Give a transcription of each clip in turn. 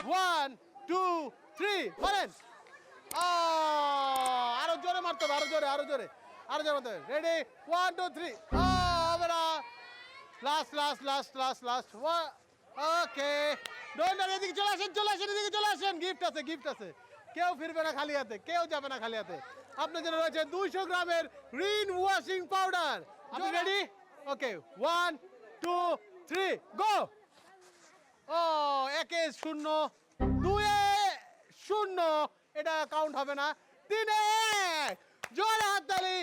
One two three মারেন। আরো জোরে মারতে হবে, আরো জোরে আরো জোরে আরো জোরে মারতে হবে। Ready one two three. হবে না। Last last last last last. Okay don't এদিকে চলে আসেন, চলে আসেন, এদিকে চলে আসেন। গিফট আছে, গিফট আছে। কেউ ফিরবে না খালি হাতে, কেউ যাবে না খালি হাতে। আপনার জন্য রয়েছে 200 গ্রামের রিন ওয়াশিং পাউডার। আপনি ready? Okay one two three go. ও একে শূন্য, দুয়ে শূন্য, এটা কাউন্ট হবে না। তিনে এক। জোরে হাততালি।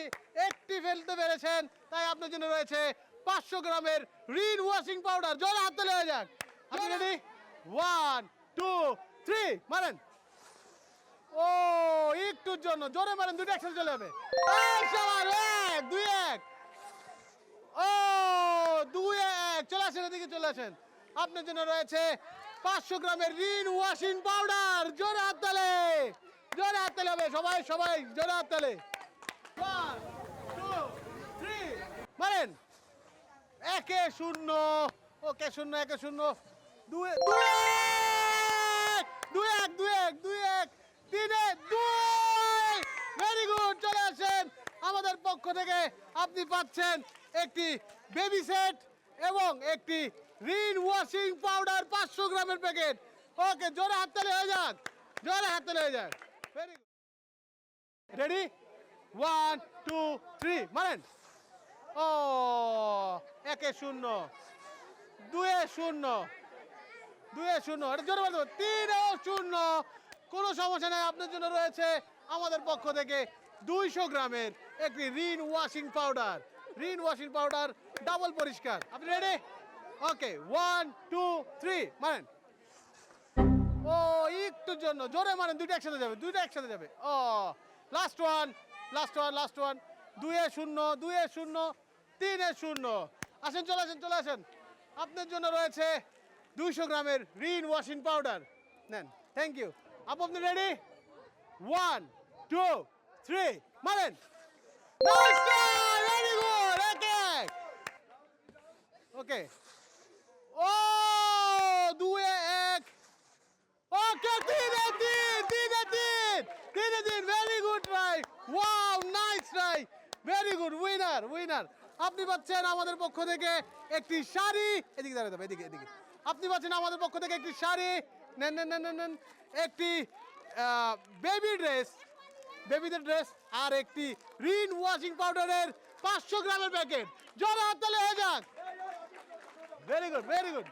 একটি ফেলতে পেরেছেন, তাই আপনার জন্য রয়েছে 500 গ্রামের রিন ওয়াশিং পাউডার। জোরে হাততালি হয়ে যাক। আপনি রেডি? ওয়ান টু থ্রি মারেন। ও একটুর জন্য জোরে মারেন, দুটো একসাথে চলে যাবে। এক দুই এক। ও দুই এক। চলে আসেন, এদিকে চলে আসেন। আপনার জন্য রয়েছে 500 গ্রামের রিন ওয়াশিং পাউডার। জোরে হাততালি, জোরে হাততালি হবে। সবাই সবাই জোরে হাততালি। ওয়ান টু থ্রি মারেন। একে শূন্য। ওকে শূন্য, একে শূন্য, দুই দুই এক, দুই এক, দুই এক, দুই এক, তিনে দুই। Very good. চলে আসেন। আমাদের পক্ষ থেকে আপনি পাচ্ছেন একটি বেবি সেট এবং একটি রিন ওয়াশিং পাউডার 500 গ্রামের প্যাকেট। ওকে জোরে হাততালি হয়ে যাক, জোরে হাততালি হয়ে যাক। Very good. Ready one two three মারেন। ও একে শূন্য, দুয়ে শূন্য, দুয়ে শূন্য, এটা জোরে বলতে হবে। তিনেও শূন্য। কোনো সমস্যা নেই। আপনার জন্য রয়েছে আমাদের পক্ষ থেকে 200 গ্রামের একটি Rin washing powder. Rin washing powder double পরিষ্কার। আপনি ready? Okay one two three মারেন। ও একটুর জন্য জোরে মারেন, দুইটা একসাথে যাবে, দুইটা একসাথে যাবে। ও last one, last one, last one. দুয়ে শূন্য, দুয়ে শূন্য, তিনে শূন্য। আসেন, চলে আসেন, চলে আসেন। আপনার জন্য রয়েছে 200 গ্রামের রিন ওয়াশিং পাউডার। নেন, থ্যাংক ইউ। আপনি রেডি? ওয়ান টু থ্রি মারেন। Very good. ওকে ও দুয়ে এক। ওকে তিনে তিন, তিনে তিন, তিনে তিন। Very good try. Wow nice try. Very good. Winner, winner. আপনি পাচ্ছেন আমাদের পক্ষ থেকে একটি শাড়ি। এদিকে দাঁড়াতে হবে, এদিকে এদিকে। আপনি পাচ্ছেন আমাদের পক্ষ থেকে একটি শাড়ি। নেন নেন নেন নেন নেন। একটি বেবি ড্রেস, বেবিদের ড্রেস, আর একটি রিন ওয়াশিং পাউডারের 500 গ্রামের প্যাকেট। জোরে হাততালি হয়ে যাক। Very good, very good.